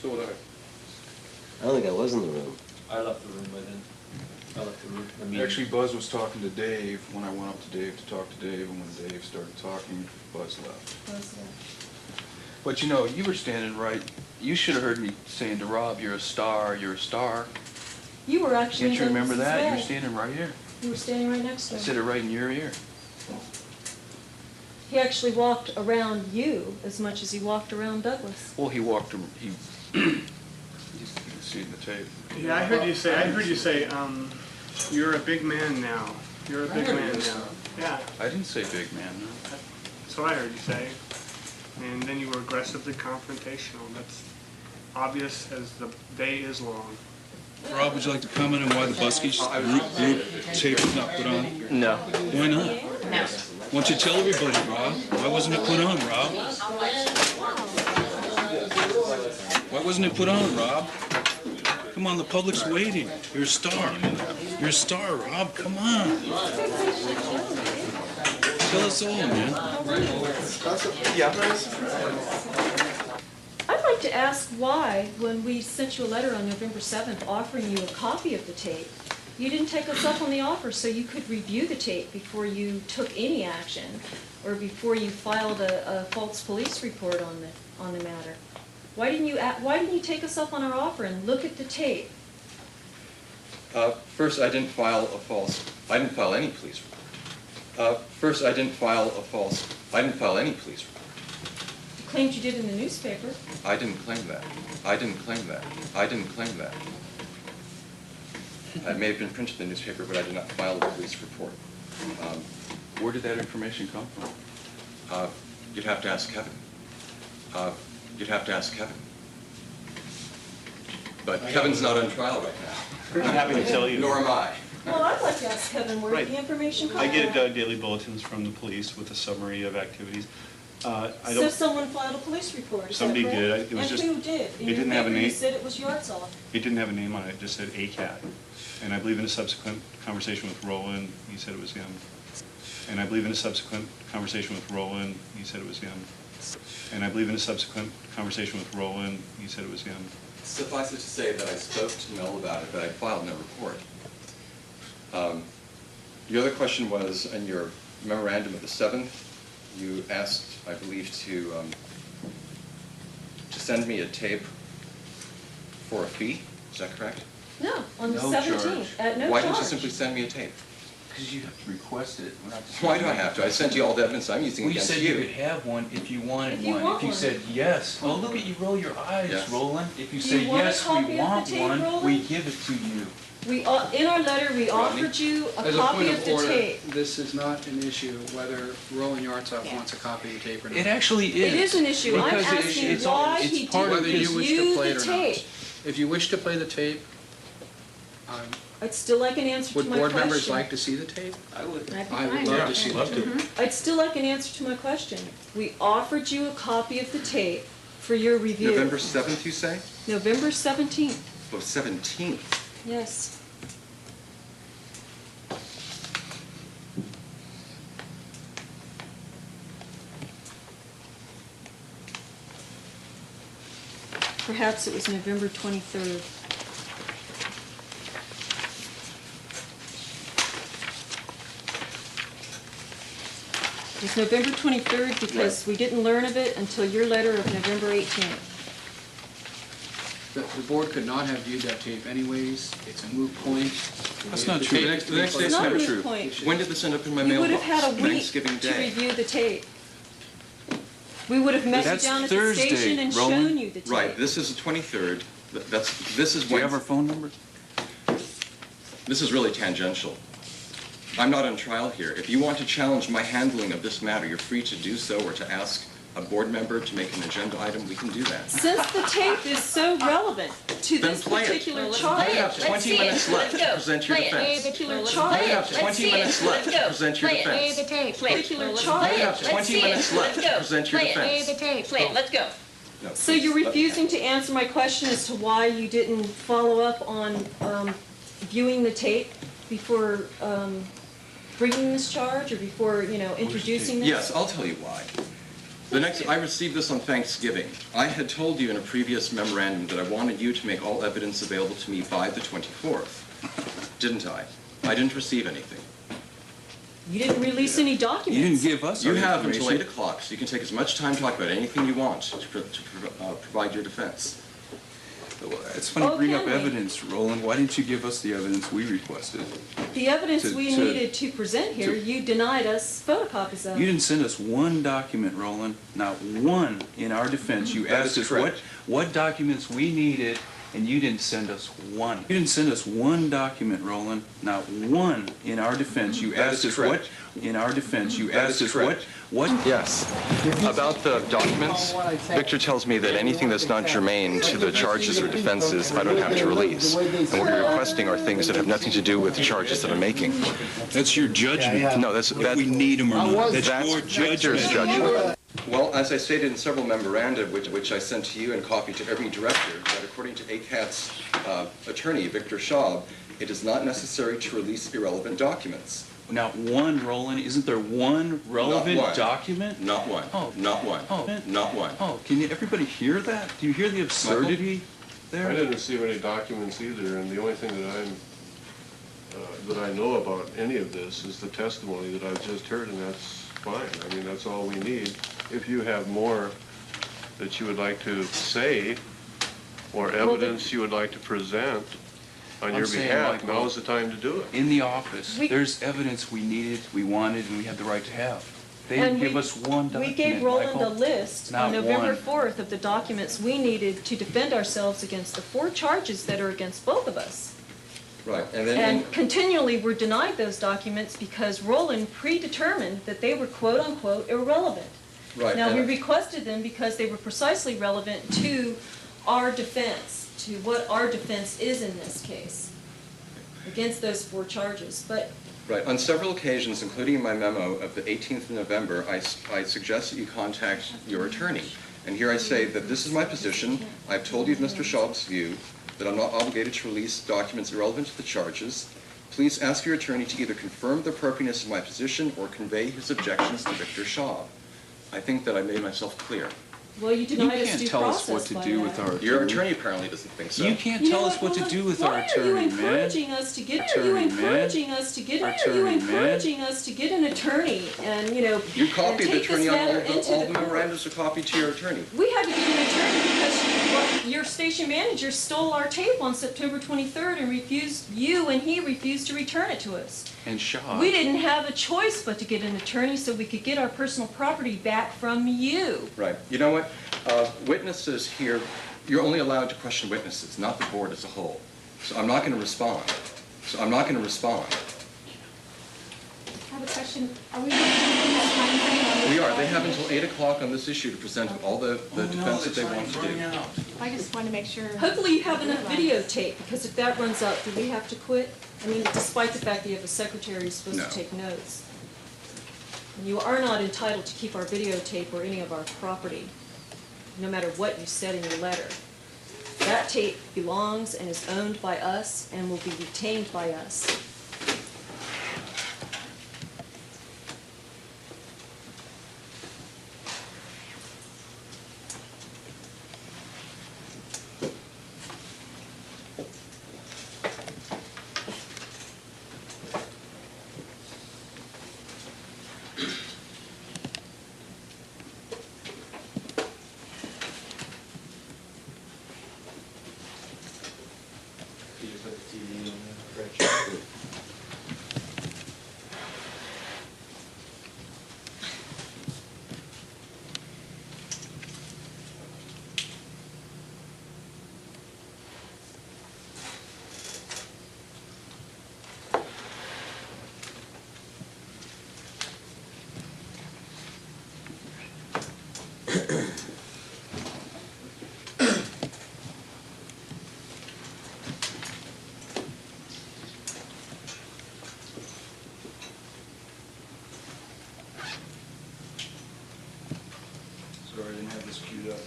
So would I. I don't think I was in the room. I left the room by then. I left the room. I mean, Actually, Buzz was talking to Dave when I went up to Dave to talk to Dave, and when Dave started talking, Buzz left. Buzz left. But you know, you were standing right. You should have heard me saying to Rob, "You're a star. You're a star." You were actually. Can't you remember that? You were way. standing right here. You were standing right next to I him. said it right in your ear. He actually walked around you as much as he walked around Douglas. Well, he walked. He. You can see in the tape. Yeah, I heard you say. You're a big man now. You're a big man now. Yeah, I didn't say big man. No. that's what I heard you say. And then you were aggressively confrontational. That's obvious as the day is long. Rob, would you like to comment on why the Buskies group tape was not put on? no. Why not? No. Why don't you tell everybody, Rob? Why wasn't it put on, Rob? Why wasn't it put on, Rob? Come on, the public's waiting. You're a star. You're a star, Rob. Come on. Tell us all, man. I'd like to ask why, when we sent you a letter on November 7th offering you a copy of the tape, you didn't take us up on the offer so you could review the tape before you took any action or before you filed a false police report on the matter. Why didn't you take us up on our offer and look at the tape? First, I didn't file any police report. I didn't file any police report. You claimed you did in the newspaper. I didn't claim that. I didn't claim that. I didn't claim that. It may have been printed in the newspaper, but I did not file a police report. Where did that information come from? You'd have to ask Kevin. You'd have to ask Kevin. But Kevin's not on trial right now. I'm happy to tell you. Nor am I. Well, I'd like to ask Kevin where Right. the information comes I from. get daily bulletins from the police with a summary of activities. So someone filed a police report, is that Somebody correct? did. It was and just- who did? In it didn't your have a paper, You name. said it was Yartzoff. It didn't have a name on it. It just said ACAT. And I believe in a subsequent conversation with Roland, he said it was him. And I believe in a subsequent conversation with Roland, he said it was him. And I believe in a subsequent conversation with Roland, he said it was him. Suffice it to say that I spoke to Mel about it, but I filed no report. The other question was, in your memorandum of the 7th, you asked, I believe, to send me a tape for a fee. Is that correct? No, on the No 17th, charge. at no Why charge. didn't you simply send me a tape? Because you have to request it. We're not just Why do I have to? I sent you all the evidence I'm using Well, you against said you could have one if you wanted If you one. want If you one. said yes, oh, look at you roll your eyes, Yes. Roland. If you Do say you want a yes, copy we of the want tape, one, Roland? we give it to you. In our letter, we Rodney? offered you a As a copy point of of the order, tape. this is not an issue whether Roland Yartzoff wants a copy of the tape or not. It actually is. It is an issue. I'm Because asking it's why it's he part of Whether didn't you wish review to play the it or not. tape. If you wish to play the tape, I'd still like an answer to would my board question. members like to see the tape? I would. I would love to see the tape. I'd still like an answer to my question. We offered you a copy of the tape for your review. November 7th, you say? November 17th. Oh, 17th. Yes. Perhaps it was November 23rd. It was November 23rd because we didn't learn of it until your letter of November 18th. The board could not have viewed that tape anyways. It's a moot point. That's not The true. tape- The next It's day's not a never moot true. point. When did this end up in my We would mailbox? have had a week Thanksgiving to Day. review the tape. We would have met you That's down at the Thursday, station and Roland. shown you the tape. Right, this is the 23rd. This is Do you have our when, phone number? this is really tangential. I'm not on trial here. If you want to challenge my handling of this matter, you're free to do so, or to ask a board member to make an agenda item, we can do that. Since the tape is so relevant to Then this play it. particular You charge, have 20 minutes left to present your defense. particular charge, You have 20 minutes left to present your defense. particular You charge. have 20 minutes left to present your defense. Let's go. No, So please, you're let me refusing to answer my question as to why you didn't follow up on viewing the tape before bringing this charge, or before, introducing this? Yes, I'll tell you why. I received this on Thanksgiving. I had told you in a previous memorandum that I wanted you to make all evidence available to me by the 24th. Didn't I? I didn't receive anything. You didn't release any documents. You didn't give us You our have until information. 8 o'clock, so you can take as much time to talk about anything you want to provide your defense. It's funny you bring up can we? evidence, Roland. Why didn't you give us the evidence we requested? The evidence To- we to- needed to present here, you denied us photocopies of. You didn't send us one document, Roland. Not one in our defense. You That asked is us correct. what documents we needed, and you didn't send us one. You didn't send us one document, Roland. Not one in our defense. You That asked is us correct. what in our defense. You That asked is us correct. what. Yes. About the documents, Victor tells me that anything that's not germane to the charges or defenses, I don't have to release. And what you're requesting are things that have nothing to do with the charges that I'm making. That's your judgment. No, that's If we need them or not. That's your Victor's judgment. judgment. Well, as I stated in several memoranda, which I sent to you and copied to every director, that according to ACAT's attorney, Victor Schaub, it is not necessary to release irrelevant documents. Not one, Roland. Isn't there one relevant one. document? Not one. Oh. Not one. Oh. Not one. Oh, can you, everybody hear that? Do you hear the absurdity there? I didn't receive any documents either, and the only thing that I know about any of this is the testimony that I've just heard, and that's fine. I mean, that's all we need. If you have more that you would like to say, or evidence you would like to present on I'm your saying, behalf, Michael, now's the time to do it. In the office, We- there's evidence we needed, we wanted, and we had the right to have. They And didn't give we- us one document, We gave Roland a Michael. list on Not November one. 4th of the documents we needed to defend ourselves against the 4 charges that are against both of us. Right. And then And continually were denied those documents because Roland predetermined that they were quote-unquote irrelevant. right. Now, we and- requested them because they were precisely relevant to our defense, to what our defense is in this case, against those 4 charges. But Right. On several occasions, including in my memo of the 18th of November, I suggest that you contact your attorney. And here I say that this is my position. I've told you Mr. Schaub's view, that I'm not obligated to release documents irrelevant to the charges. Please ask your attorney to either confirm the appropriateness of my position or convey his objections to Victor Schaub. I think that I made myself clear. well, you You denied us can't due tell us process what to by do that. with our Your attorney. attorney apparently doesn't think so. You can't You tell know us what to Roland? do with Why our are you attorney, man. encouraging us to get? Why are you Attorney, man. encouraging us to get? Why are you Attorney, man. encouraging us to get an attorney and You copied the take this attorney on matter all into the the court? memorandums are copied to your attorney. We had to get an attorney because your station manager stole our tape on September 23rd and he refused to return it to us. And Shaw. We didn't have a choice but to get an attorney so we could get our personal property back from you. Right. You know what? Witnesses here, you're only allowed to question witnesses, not the board as a whole. So I'm not going to respond. I have a question. Are we looking at time frame on this? We are. They have until 8 o'clock on this issue to present all the defense that they want to do. I just want to make sure. Hopefully you have enough videotape, because if that runs out, do we have to quit? I mean, despite the fact that you have a secretary who's supposed No. to take notes. And you are not entitled to keep our videotape or any of our property, no matter what you said in your letter. That tape belongs and is owned by us and will be retained by us. You just put the TV on the fridge. Sorry, I didn't have this queued up.